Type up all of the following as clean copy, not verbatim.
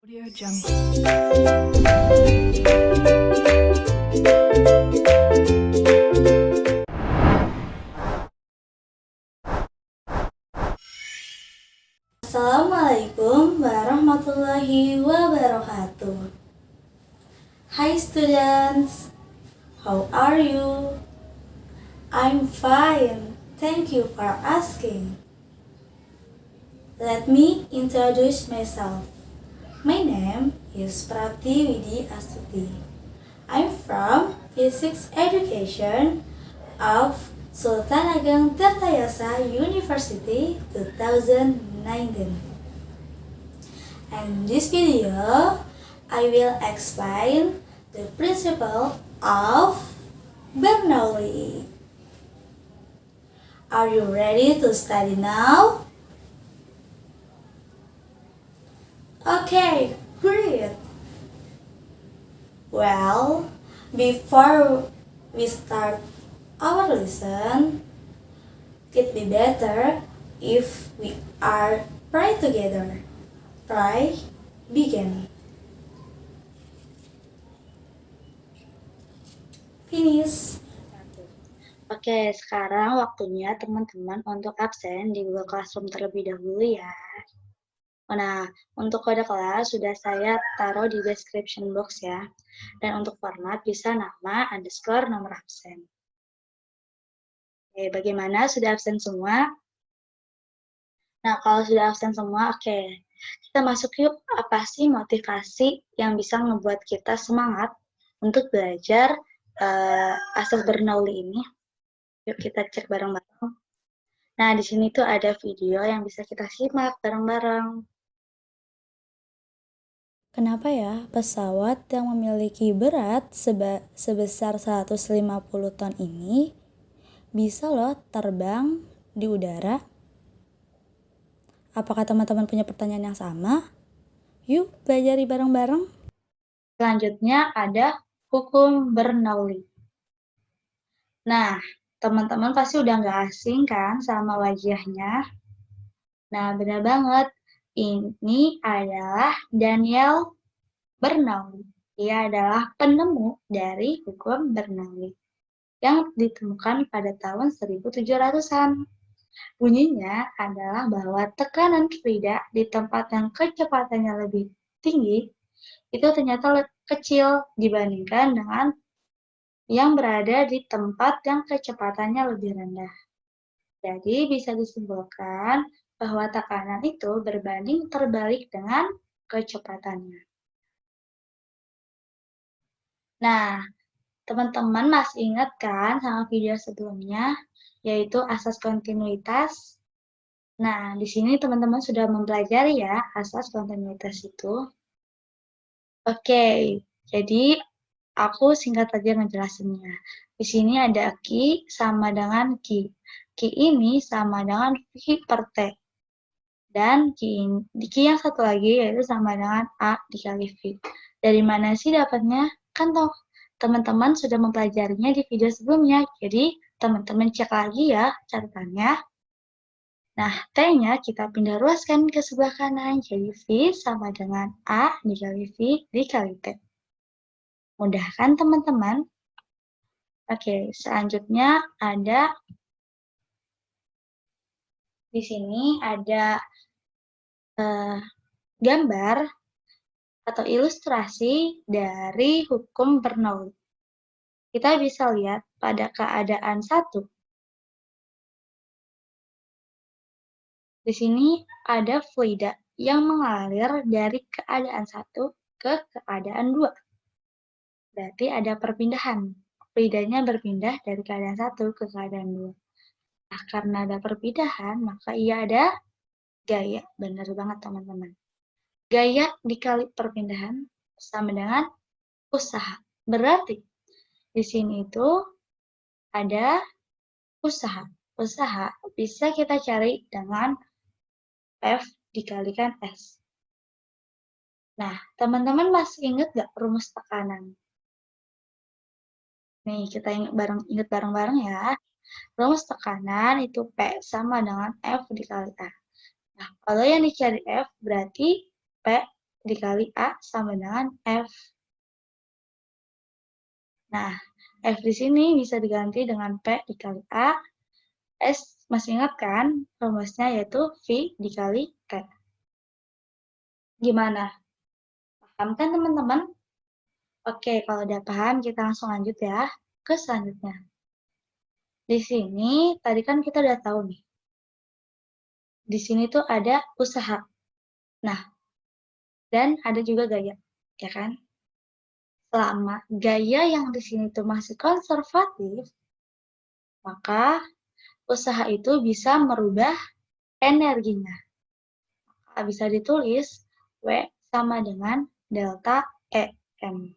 Audio Jungle. Assalamualaikum warahmatullahi wabarakatuh. Hi students, how are you? I'm fine, thank you for asking. Let me introduce myself. My name is Prapti Widi Astuti. I'm from Physics Education of Sultan Ageng Tirtayasa University 2019. And in this video, I will explain the principle of Bernoulli. Are you ready to study now? Okay, great. Well, before we start our lesson, it'd be better if we are pray together. Try, begin. Finish. Oke, sekarang waktunya teman-teman untuk absen di Google Classroom terlebih dahulu ya. Nah, untuk kode kelas sudah saya taruh di description box ya. Dan untuk format bisa nama, underscore, nomor absen. Oke, bagaimana? Sudah absen semua? Nah, kalau sudah absen semua, oke. Kita masuk yuk, apa sih motivasi yang bisa ngebuat kita semangat untuk belajar asas Bernoulli ini? Yuk kita cek bareng-bareng. Nah, di sini tuh ada video yang bisa kita simak bareng-bareng. Kenapa ya pesawat yang memiliki berat sebesar 150 ton ini bisa loh terbang di udara? Apakah teman-teman punya pertanyaan yang sama? Yuk pelajari bareng-bareng. Selanjutnya ada hukum Bernoulli. Nah, teman-teman pasti udah nggak asing kan sama wajahnya? Nah, benar banget. Ini adalah Daniel Bernoulli. Dia adalah penemu dari hukum Bernoulli yang ditemukan pada tahun 1700-an. Bunyinya adalah bahwa tekanan fluida di tempat yang kecepatannya lebih tinggi itu ternyata kecil dibandingkan dengan yang berada di tempat yang kecepatannya lebih rendah. Jadi bisa disimpulkan bahwa tekanan itu berbanding terbalik dengan kecepatannya. Nah, teman-teman masih ingat kan sama video sebelumnya, yaitu asas kontinuitas? Nah, di sini teman-teman sudah mempelajari ya asas kontinuitas itu. Oke, jadi aku singkat saja ngejelasinnya. Di sini ada Q sama dengan Q. Q ini sama dengan V per T. Dan Q yang satu lagi yaitu sama dengan A dikali V. Dari mana sih dapatnya? Kan teman-teman sudah mempelajarinya di video sebelumnya. Jadi teman-teman cek lagi ya catatannya. Nah, T-nya kita pindah ruaskan ke sebelah kanan. Jadi V sama dengan A dikali V dikali T. Mudah kan teman-teman? Oke, selanjutnya ada di sini ada gambar atau ilustrasi dari hukum Bernoulli. Kita bisa lihat pada keadaan 1. Di sini ada fluida yang mengalir dari keadaan 1 ke keadaan 2. Berarti ada perpindahan. Fluidanya berpindah dari keadaan 1 ke keadaan 2. Nah, karena ada perpindahan, maka ia ada gaya. Benar banget teman-teman. Gaya dikali perpindahan sama dengan usaha. Berarti di sini itu ada usaha. Usaha bisa kita cari dengan F dikalikan S. Nah, teman-teman masih ingat nggak rumus tekanan? Nih, kita ingat bareng-bareng ya. Rumus tekanan itu P sama dengan F dikali A. Nah, kalau yang dicari F berarti P dikali A sama dengan F. Nah, F di sini bisa diganti dengan P dikali A. S masih ingat kan? Rumusnya yaitu V dikali T. Gimana? Paham kan teman-teman? Oke, kalau udah paham kita langsung lanjut ya ke selanjutnya. Di sini tadi kan kita udah tahu nih. Di sini tuh ada usaha. Nah, dan ada juga gaya, ya kan? Selama gaya yang di sini tuh masih konservatif, maka usaha itu bisa merubah energinya. Bisa ditulis W sama dengan delta EM.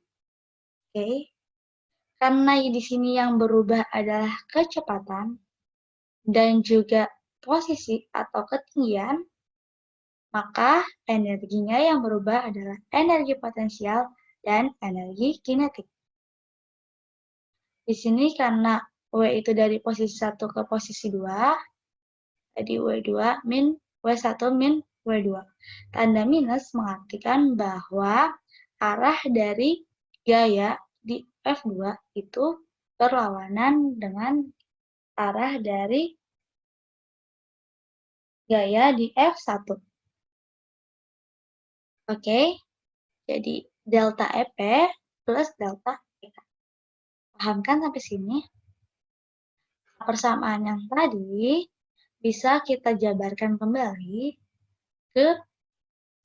Oke. Karena di sini yang berubah adalah kecepatan dan juga posisi atau ketinggian, maka energinya yang berubah adalah energi potensial dan energi kinetik. Di sini karena W itu dari posisi 1 ke posisi 2, jadi W2 min W1 min W2. Tanda minus mengartikan bahwa arah dari gaya di F2 itu berlawanan dengan arah dari gaya di F1. Oke, jadi delta EP plus delta EK. Paham kan sampai sini? Persamaan yang tadi bisa kita jabarkan kembali ke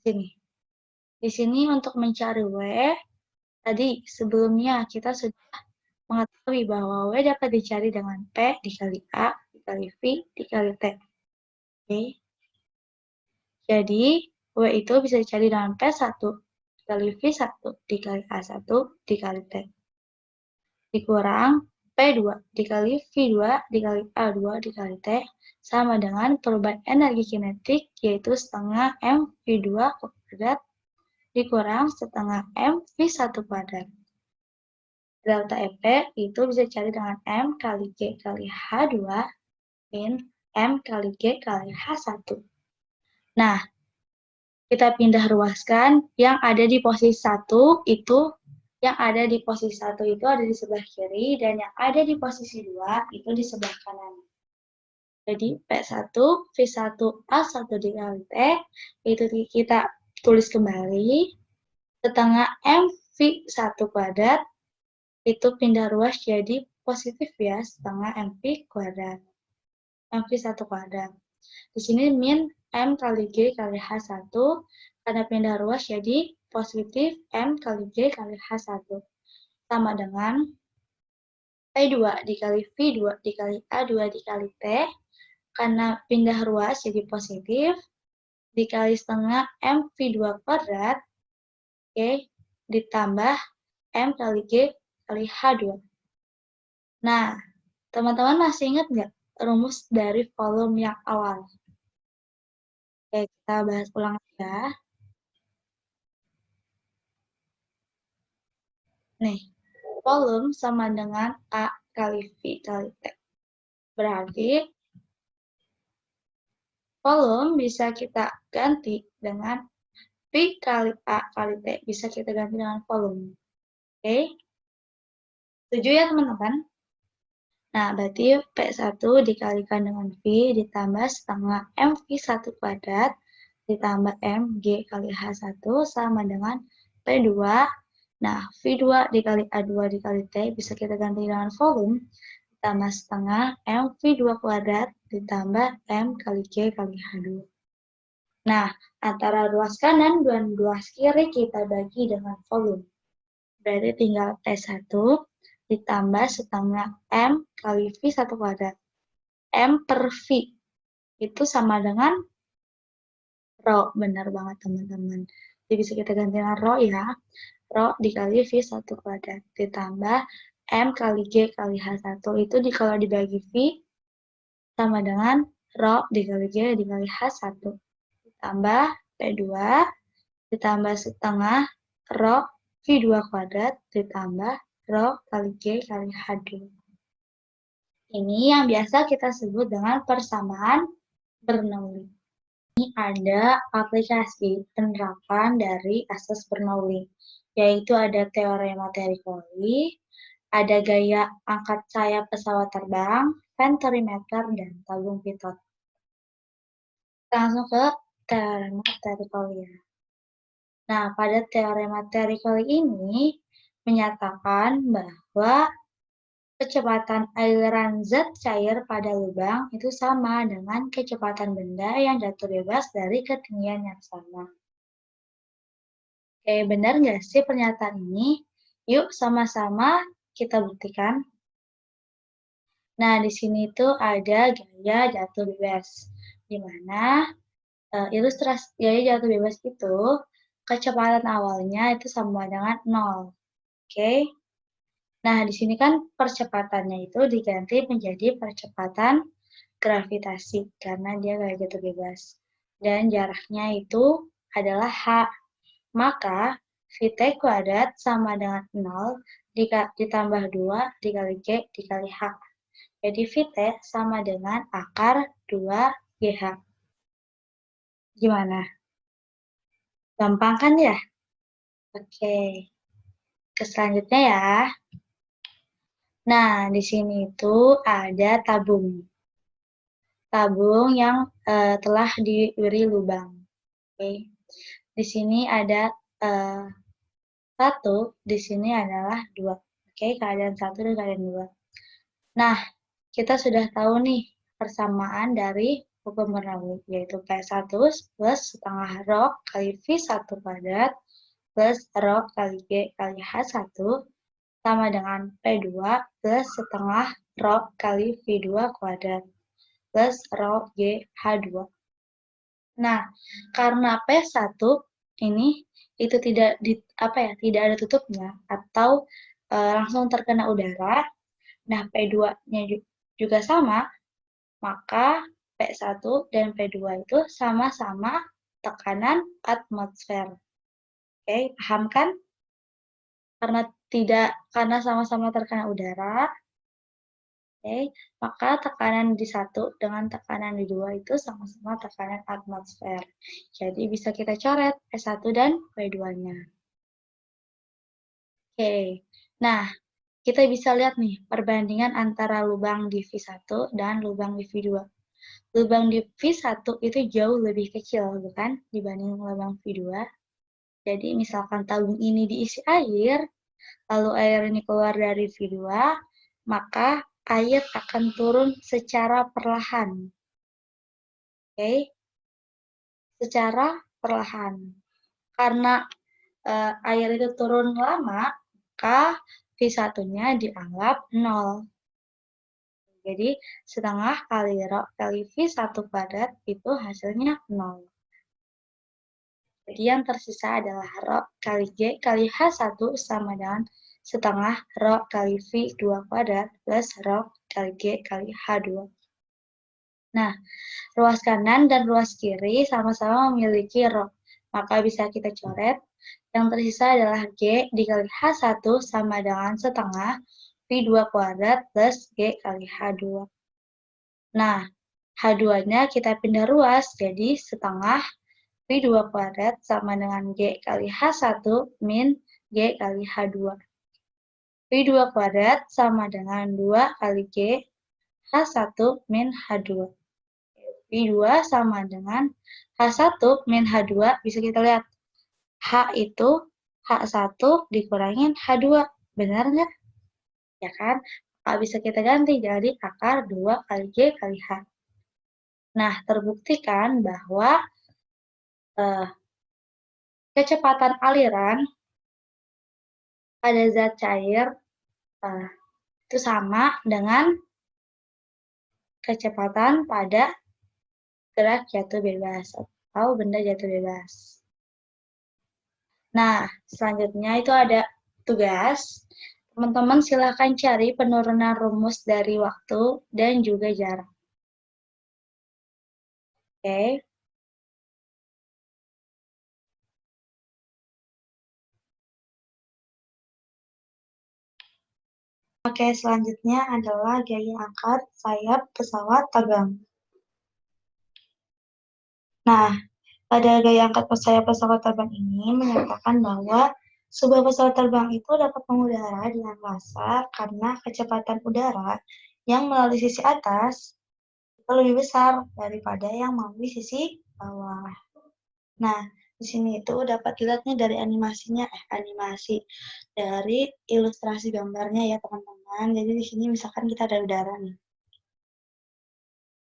sini. Di sini untuk mencari W, tadi sebelumnya kita sudah mengetahui bahwa W dapat dicari dengan P dikali A, dikali V, dikali T. Oke. Jadi, W itu bisa dicari dengan P1 dikali V1 dikali A1 dikali T. Dikurang P2 dikali V2 dikali A2 dikali T sama dengan perubahan energi kinetik yaitu setengah M V2 kuadrat dikurang setengah M V1 kuadrat. Delta EP itu bisa dicari dengan M kali G kali H2 min M kali G kali H1. Nah, kita pindah ruaskan yang ada di posisi 1 itu ada di sebelah kiri dan yang ada di posisi 2 itu di sebelah kanan. Jadi P1 V1 A1 dikali T itu kita tulis kembali setengah M V1 kuadrat itu pindah ruas jadi positif ya, setengah MV kuadrat. MV1 kuadrat. Di sini min M kali G kali H1, karena pindah ruas jadi positif M kali G kali H1. Sama dengan P2 dikali V2 dikali A2 dikali T, karena pindah ruas jadi positif, dikali setengah M V2 kuadrat, oke, ditambah M kali G kali H2. Nah, teman-teman masih ingat nggak rumus dari volume yang awal? Oke, kita bahas ulang ya. Nih, volume sama dengan A kali V kali T. Berarti, volume bisa kita ganti dengan V kali A kali T. Bisa kita ganti dengan volume. Oke? Setuju ya teman-teman? Nah, berarti P1 dikalikan dengan V ditambah setengah MV1 kuadrat ditambah MG kali H1 sama dengan P2. Nah, V2 dikali A2 dikali T bisa kita ganti dengan volume ditambah setengah MV2 kuadrat ditambah M kali G kali H2. Nah, antara ruas kanan dan ruas kiri kita bagi dengan volume. Berarti tinggal T1 ditambah setengah M kali V1 kuadrat. M per V itu sama dengan rho. Benar banget teman-teman. Jadi bisa kita ganti dengan rho ya. Rho dikali V1 kuadrat. Ditambah M kali G kali H1 itu kalau dibagi V sama dengan rho dikali G dikali H1. Ditambah P2 ditambah setengah rho V2 kuadrat ditambah rho kali G kali H2. Ini yang biasa kita sebut dengan persamaan Bernoulli. Ini ada aplikasi penerapan dari asas Bernoulli, yaitu ada teorema Tericoli, ada gaya angkat sayap pesawat terbang, venturimeter, dan tabung pitot. Langsung ke teorema Tericoli. Nah, pada teorema Tericoli ini menyatakan bahwa kecepatan aliran zat cair pada lubang itu sama dengan kecepatan benda yang jatuh bebas dari ketinggian yang sama. Oke, benar nggak sih pernyataan ini? Yuk sama-sama kita buktikan. Nah, di sini tuh ada gaya jatuh bebas, di mana ilustrasi gaya jatuh bebas itu kecepatan awalnya itu sama dengan 0. Oke. Nah, di sini kan percepatannya itu diganti menjadi percepatan gravitasi karena dia gaya jatuh bebas. Dan jaraknya itu adalah h. Maka Vt kuadrat sama dengan 0 ditambah 2 dikali G dikali H. Jadi Vt sama dengan akar 2GH. Gimana? Gampang kan ya? Oke. Ke selanjutnya ya. Nah, di sini itu ada tabung. Tabung yang telah diberi lubang. Oke. Di sini ada 1, di sini adalah 2. Oke, keadaan 1 dan keadaan 2. Nah, kita sudah tahu nih persamaan dari hukum Bernoulli, yaitu P1 plus setengah rho kali V1 kuadrat plus rho kali G kali H1 sama dengan P2 plus setengah rho kali V2 kuadrat plus rho G H2. Nah, karena P1 ini itu tidak tidak ada tutupnya atau langsung terkena udara. Nah, P2-nya juga sama, maka P1 dan P2 itu sama-sama tekanan atmosfer. Oke, paham kan? Karena sama-sama terkena udara, oke, maka tekanan di 1 dengan tekanan di 2 itu sama-sama tekanan atmosfer. Jadi bisa kita coret P1 dan P2-nya. Oke, nah kita bisa lihat nih perbandingan antara lubang di V1 dan lubang di V2. Lubang di V1 itu jauh lebih kecil, bukan? Dibanding lubang V2. Jadi misalkan tabung ini diisi air, lalu air ini keluar dari V2, maka air akan turun secara perlahan. Oke? Secara perlahan. Karena air itu turun lama, maka V1-nya dianggap 0. Jadi, setengah kali rho kali V1 kuadrat itu hasilnya 0. Jadi, yang tersisa adalah rho kali G kali H1 sama dengan setengah rho kali V2 kuadrat plus rho kali G kali H2. Nah, ruas kanan dan ruas kiri sama-sama memiliki rho. Maka bisa kita coret. Yang tersisa adalah G dikali H1 sama dengan setengah V2 kuadrat plus G kali H2. Nah, H2-nya kita pindah ruas, jadi setengah V2 kuadrat sama dengan G kali H1 min G kali H2. V2 kuadrat sama dengan 2 kali G H1 min H2. V2 sama dengan H1 min H2, bisa kita lihat. H itu H1 dikurangin H2, benar nggak? Ya kan? Maka bisa kita ganti jadi akar 2 kali G kali H. Nah, terbuktikan bahwa kecepatan aliran pada zat cair itu sama dengan kecepatan pada gerak jatuh bebas atau benda jatuh bebas. Nah, selanjutnya itu ada tugas. Teman-teman silahkan cari penurunan rumus dari waktu dan juga jarak. Oke. Oke, selanjutnya adalah gaya angkat sayap pesawat terbang. Nah, pada gaya angkat saya pesawat terbang ini menyatakan bahwa sebuah pesawat terbang itu dapat mengudara di angkasa karena kecepatan udara yang melalui sisi atas itu lebih besar daripada yang melalui sisi bawah. Nah, di sini itu dapat dilihat nih dari animasi dari ilustrasi gambarnya ya teman-teman. Jadi di sini misalkan kita ada udara nih.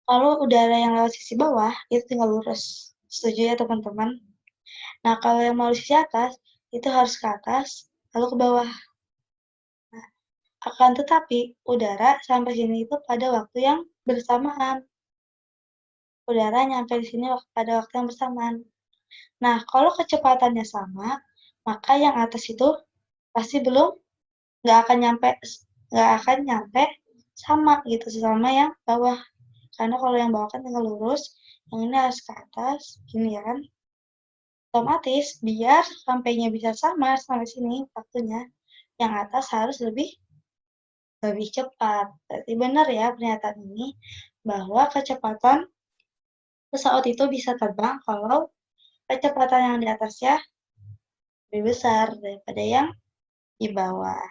Kalau udara yang lewat sisi bawah itu tinggal lurus. Setuju ya teman-teman? Nah, kalau yang melalui sisi atas itu harus ke atas lalu ke bawah. Nah, akan tetapi udara sampai sini itu pada waktu yang bersamaan. Udara nyampe di sini pada waktu yang bersamaan. Nah, kalau kecepatannya sama, maka yang atas itu pasti nggak akan nyampe sama gitu sama yang bawah. Karena kalau yang bawah kan tinggal lurus, yang ini harus ke atas, gini ya kan. Otomatis biar sampainya bisa sama sampai sini waktunya, yang atas harus lebih cepat. Berarti benar ya pernyataan ini bahwa kecepatan pesawat itu bisa terbang kalau kecepatan yang di atasnya lebih besar daripada yang di bawah.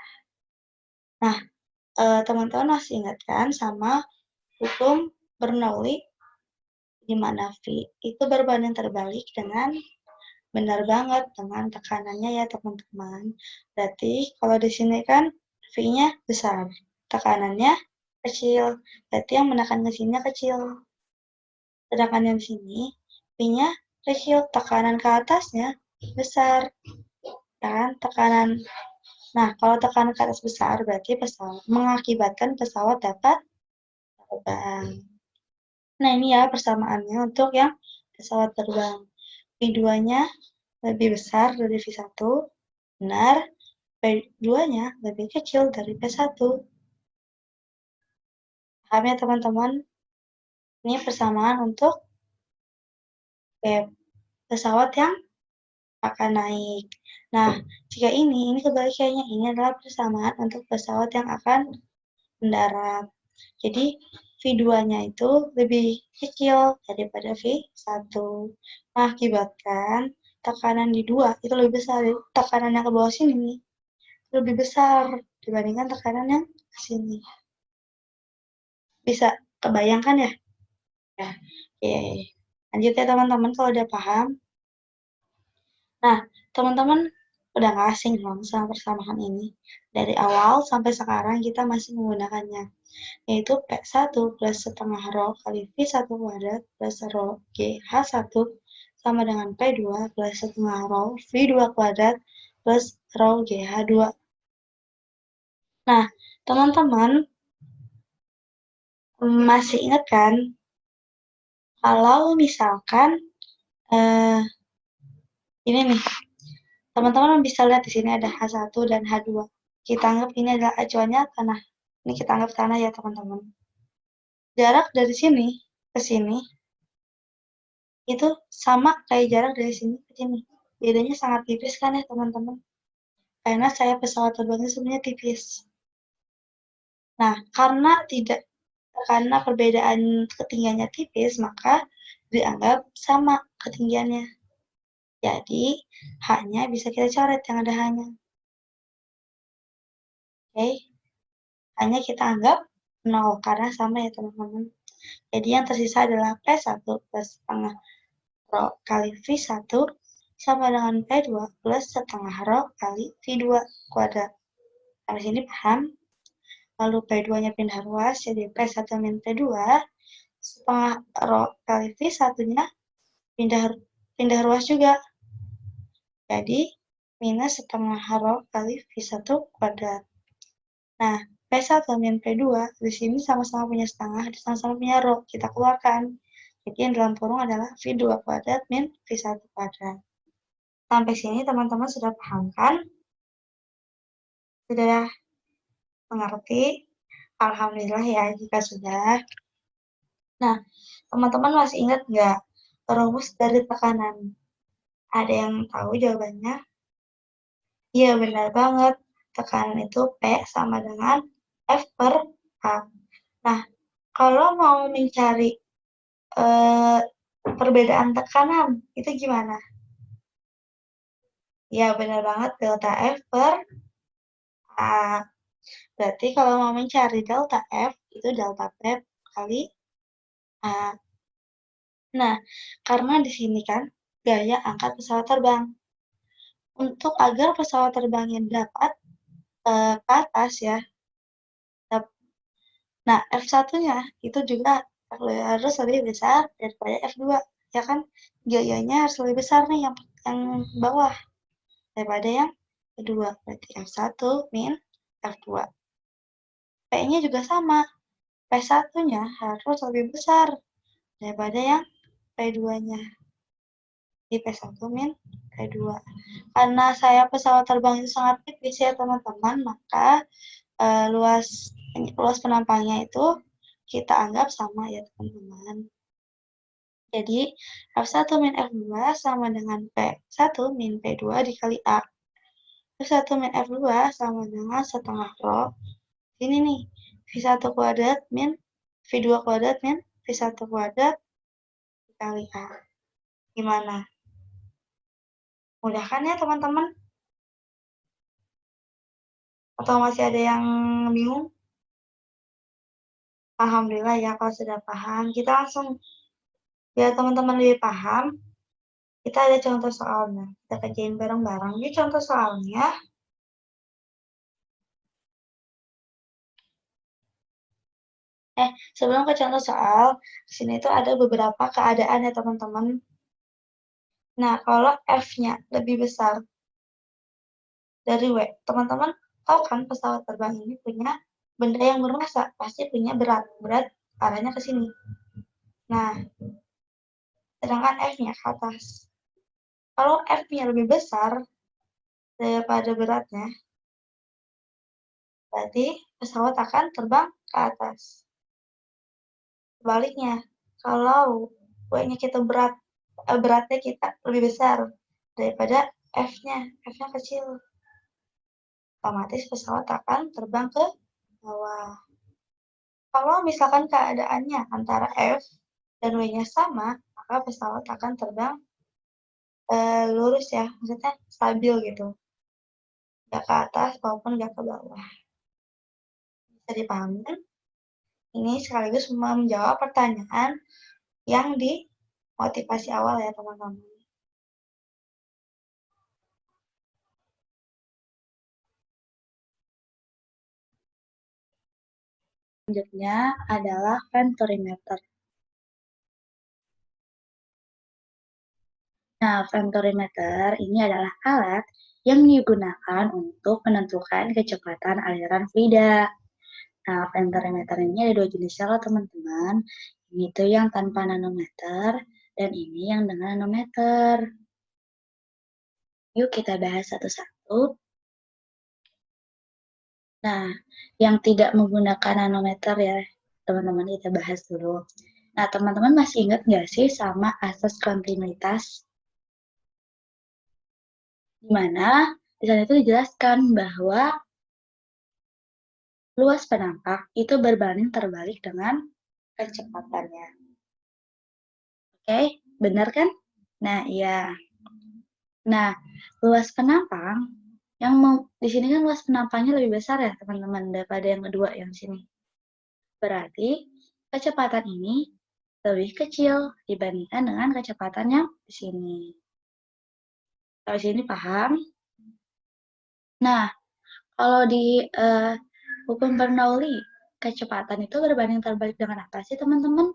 Nah, teman-teman masih ingat kan sama hukum Bernoulli di mana V itu berbanding terbalik dengan benar banget dengan tekanannya ya teman-teman. Berarti kalau di sini kan V-nya besar, tekanannya kecil. Berarti yang menekan ke sini kecil. Sedangkan yang di sini V-nya kecil, tekanan ke atasnya besar. Kan tekanan. Nah, kalau tekanan ke atas besar berarti pesawat mengakibatkan pesawat dapat terbang. Nah, ini ya persamaannya untuk yang pesawat terbang. V2-nya lebih besar dari V1, benar. P2-nya lebih kecil dari P1. Paham ya teman-teman? Ini persamaan untuk pesawat yang akan naik. Nah, jika ini kebalikannya, ini adalah persamaan untuk pesawat yang akan mendarat. Jadi, V2-nya itu lebih kecil daripada V1. Mengakibatkan tekanan di 2 itu lebih besar. Tekanan yang ke bawah sini nih, lebih besar dibandingkan tekanan yang ke sini. Bisa kebayangkan ya? Ya, oke. Lanjut ya teman-teman kalau udah paham. Nah, teman-teman udah nggak asing dong sama persamaan ini. Dari awal sampai sekarang kita masih menggunakannya, yaitu P1 plus setengah rho kali V1 kuadrat plus rho GH1 sama dengan P2 plus setengah rho V2 kuadrat plus rho GH2. Nah, teman-teman masih ingat kan kalau misalkan ini nih, teman-teman bisa lihat di sini ada H1 dan H2. Kita anggap ini adalah acuannya tanah. Ini kita anggap tanah ya teman-teman. Jarak dari sini ke sini itu sama kayak jarak dari sini ke sini. Bedanya sangat tipis kan ya teman-teman? Karena saya pesawat terbangnya sebenarnya tipis. Nah, karena perbedaan ketinggiannya tipis, maka dianggap sama ketinggiannya. Jadi, hanya bisa kita coret yang ada hanya. Oke, hanya kita anggap 0 karena sama ya teman-teman. Jadi yang tersisa adalah P1 plus setengah rho kali V1 sama dengan P2 plus setengah rho kali V2 kuadrat. Sampai sini paham? Lalu P2-nya pindah ruas, jadi P1 min P2 setengah rho kali V1-nya pindah ruas juga. Jadi minus setengah rho kali V1 kuadrat. Nah, P1 min P2 di sini sama-sama punya setengah, sama-sama punya rho. Kita keluarkan. Jadi yang dalam kurung adalah V2 kuadrat min V1 kuadrat. Sampai sini teman-teman sudah paham kan? Sudah mengerti? Alhamdulillah ya jika sudah. Nah, teman-teman masih ingat nggak rumus dari tekanan? Ada yang tahu jawabannya? Iya, benar banget. Tekanan itu P sama dengan F per A. Nah, kalau mau mencari perbedaan tekanan, itu gimana? Ya, benar banget, delta F per A. Berarti kalau mau mencari delta F, itu delta P kali A. Nah, karena di sini kan gaya angkat pesawat terbang. Untuk agar pesawat terbangnya dapat ke atas ya. Nah, F1-nya itu juga harus lebih besar daripada F2. Ya kan, gayanya harus lebih besar nih yang bawah daripada yang kedua. Berarti F1 min F2. P-nya juga sama. P1-nya harus lebih besar daripada yang P2-nya. Di P1 min P2. Karena saya pesawat terbang itu sangat tipis ya teman-teman, maka luas penampangnya itu kita anggap sama ya teman-teman. Jadi F1 min F2 sama dengan P1 min P2 dikali A. F1 min F2 sama dengan setengah rho. Ini nih, V1 kuadrat min V2 kuadrat min V1 kuadrat dikali A. Gimana? Mudah kan ya teman-teman? Atau masih ada yang bingung? Alhamdulillah ya kalau sudah paham. Kita langsung, biar teman-teman lebih paham, kita ada contoh soalnya. Kita kerjain bareng-bareng. Ini contoh soalnya. Sebelum ke contoh soal, di sini tuh ada beberapa keadaan ya teman-teman. Nah, kalau F-nya lebih besar dari W, teman-teman tahu kan pesawat terbang ini punya benda yang bermassa, pasti punya berat arahnya ke sini. Nah, sedangkan F-nya ke atas. Kalau F-nya lebih besar daripada beratnya, berarti pesawat akan terbang ke atas. Sebaliknya, kalau W-nya kita beratnya kita lebih besar daripada F-nya kecil, otomatis pesawat akan terbang ke bawah. Kalau misalkan keadaannya antara F dan W-nya sama, maka pesawat akan terbang lurus ya, maksudnya stabil gitu. Nggak ke atas maupun nggak ke bawah. Bisa dipahami kan? Ini sekaligus menjawab pertanyaan yang di motivasi awal ya teman-teman. Selanjutnya adalah venturimeter. Nah, venturimeter ini adalah alat yang digunakan untuk menentukan kecepatan aliran fluida. Nah, venturimeter ini ada dua jenisnya loh teman-teman. Ini tuh yang tanpa nanometer dan ini yang dengan nanometer. Yuk kita bahas satu-satu. Nah, yang tidak menggunakan nanometer ya, teman-teman kita bahas dulu. Nah, teman-teman masih ingat nggak sih sama asas kontinuitas? Di mana di sana itu dijelaskan bahwa luas penampak itu berbanding terbalik dengan kecepatannya. Oke, benar kan? Nah, iya. Nah, luas penampang yang di sini kan luas penampangnya lebih besar ya, teman-teman, daripada yang kedua yang sini. Berarti kecepatan ini lebih kecil dibandingkan dengan kecepatan yang di sini. Kalau di sini paham? Nah, kalau di hukum Bernoulli, kecepatan itu berbanding terbalik dengan apa sih, teman-teman?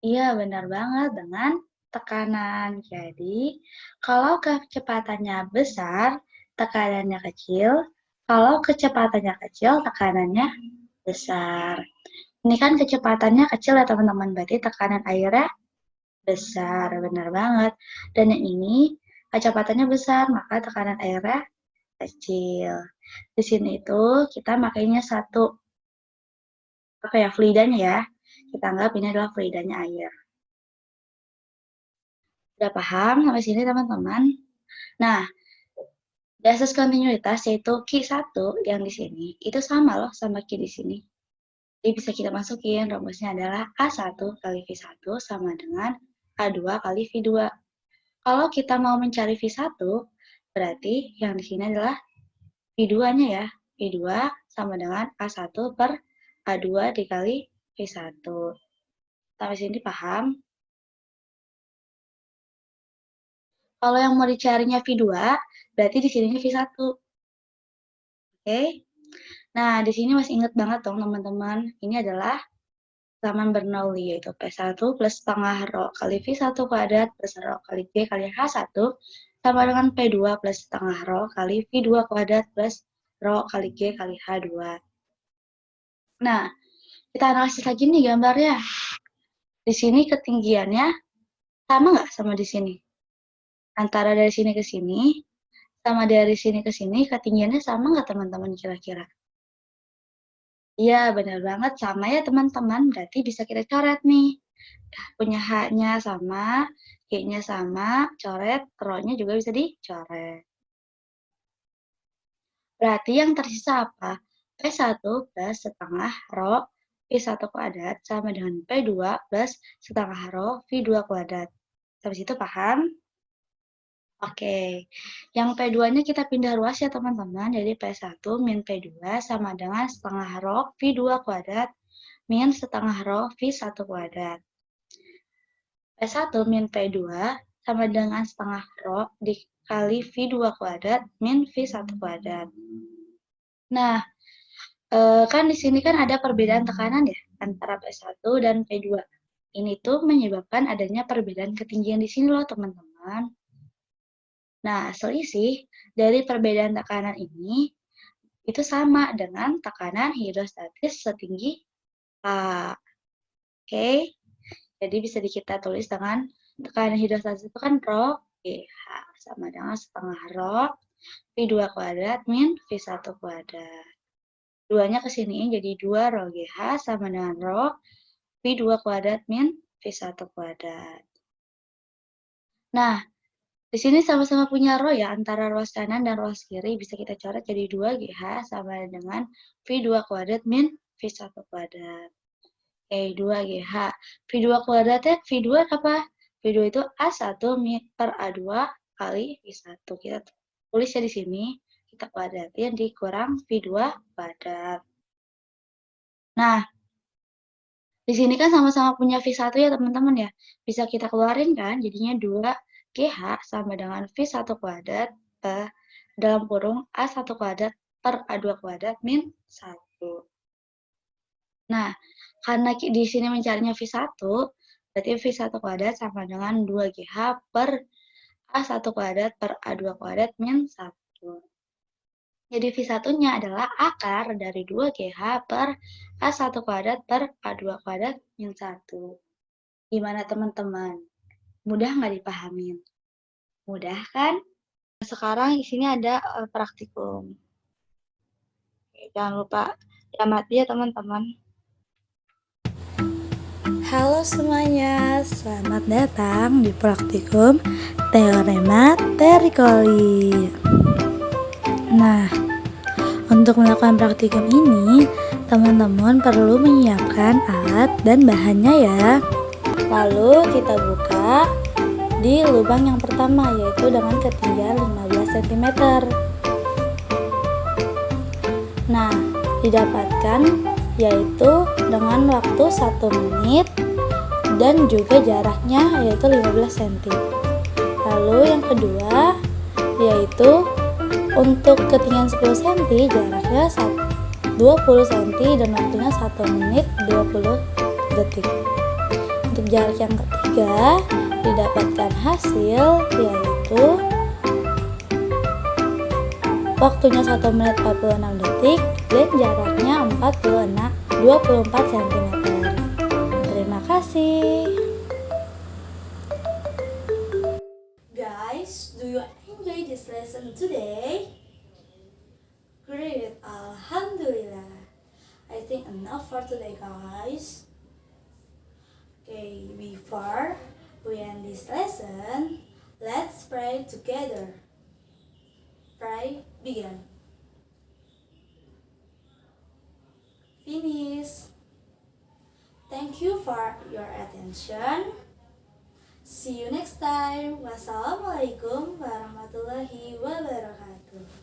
Iya, benar banget, dengan tekanan. Jadi, kalau kecepatannya besar, tekanannya kecil. Kalau kecepatannya kecil, tekanannya besar. Ini kan kecepatannya kecil ya, teman-teman. Berarti tekanan airnya besar, benar banget. Dan yang ini kecepatannya besar, maka tekanan airnya kecil. Di sini itu kita makainya satu fluidanya ya. Kita anggap ini adalah fluidanya air. Udah paham sampai sini teman-teman? Nah, di asas kontinuitas yaitu Q1 yang di sini itu sama loh sama Q di sini. Jadi bisa kita masukin rumusnya adalah A1 kali V1 sama dengan A2 kali V2. Kalau kita mau mencari V1, berarti yang di sini adalah V2-nya ya. V2 sama dengan A1 per A2 dikali V1. Sampai sini paham? Kalau yang mau dicarinya V2, berarti di sininya V1. Oke? Nah, di sini masih ingat banget dong teman-teman. Ini adalah Taman Bernoulli, yaitu P1 plus setengah rho kali V1 kuadrat plus rho kali G kali H1 sama dengan P2 plus setengah rho kali V2 kuadrat plus rho kali G kali H2. Nah, kita analisis lagi nih gambarnya. Di sini ketinggiannya sama nggak sama di sini? Antara dari sini ke sini, sama dari sini ke sini, ketinggiannya sama nggak teman-teman kira-kira? Iya, benar banget. Sama ya teman-teman. Berarti bisa kita coret nih. Punya H-nya sama, G-nya sama, coret, rho-nya juga bisa dicoret. Berarti yang tersisa apa? P1 plus setengah rho V1 kuadrat sama dengan P2 plus setengah rho V2 kuadrat. Sampai situ paham? Oke, yang P2-nya kita pindah ruas ya teman-teman. Jadi P1 min P2 sama dengan setengah rho V2 kuadrat min setengah rho V1 kuadrat. P1 min P2 sama dengan setengah rho dikali V2 kuadrat min V1 kuadrat. Nah, kan di sini kan ada perbedaan tekanan ya antara P1 dan P2. Ini tuh menyebabkan adanya perbedaan ketinggian di sini loh teman-teman. Nah, selisih dari perbedaan tekanan ini itu sama dengan tekanan hidrostatis setinggi A. Oke, jadi bisa kita tulis dengan tekanan hidrostatis itu kan rho GH sama dengan setengah rho V2 kuadrat min V1 kuadrat. Duanya ke sini jadi 2 rho GH sama dengan rho V2 kuadrat min V1 kuadrat. Nah, di sini sama-sama punya rho ya, antara ruas kanan dan ruas kiri bisa kita coret jadi 2 GH sama dengan V2 kuadrat min V1 kuadrat. 2 GH. V2 kuadratnya, V2 apa? V2 itu A1 per A2 kali V1. Kita tulis ya di sini, kita kuadratin dikurang V2 kuadrat. Nah, di sini kan sama-sama punya V1 ya teman-teman ya. Bisa kita keluarin kan, jadinya 2 GH sama dengan V1 kuadrat dalam kurung A1 kuadrat per A2 kuadrat min 1. Nah, karena di sini mencarinya V1, berarti V1 kuadrat sama dengan 2 GH per A1 kuadrat per A2 kuadrat min 1. Jadi V1-nya adalah akar dari 2 GH per A1 kuadrat per A2 kuadrat min 1. Gimana teman-teman? Mudah nggak dipahamin? Mudah kan? Sekarang di sini ada praktikum. Jangan lupa amati ya teman-teman. Halo semuanya, selamat datang di praktikum Teorema Terikoli. Nah, untuk melakukan praktikum ini, teman-teman perlu menyiapkan alat dan bahannya ya. Lalu kita buka di lubang yang pertama, yaitu dengan ketinggian 15 cm. Nah, didapatkan yaitu dengan waktu 1 menit dan juga jaraknya yaitu 15 cm. Lalu yang kedua yaitu untuk ketinggian 10 cm jaraknya 20 cm dan waktunya 1 menit 20 detik. Untuk jarak yang ketiga didapatkan hasil yaitu waktunya 1 menit 46 detik dan jaraknya 24 cm. Terima kasih. Guys, do you enjoy this lesson today? Great, Alhamdulillah. I think enough for today, guys. Okay, before we end this lesson, let's pray together. Pray, begin. Finish. Thank you for your attention. See you next time. Wassalamualaikum warahmatullahi wabarakatuh.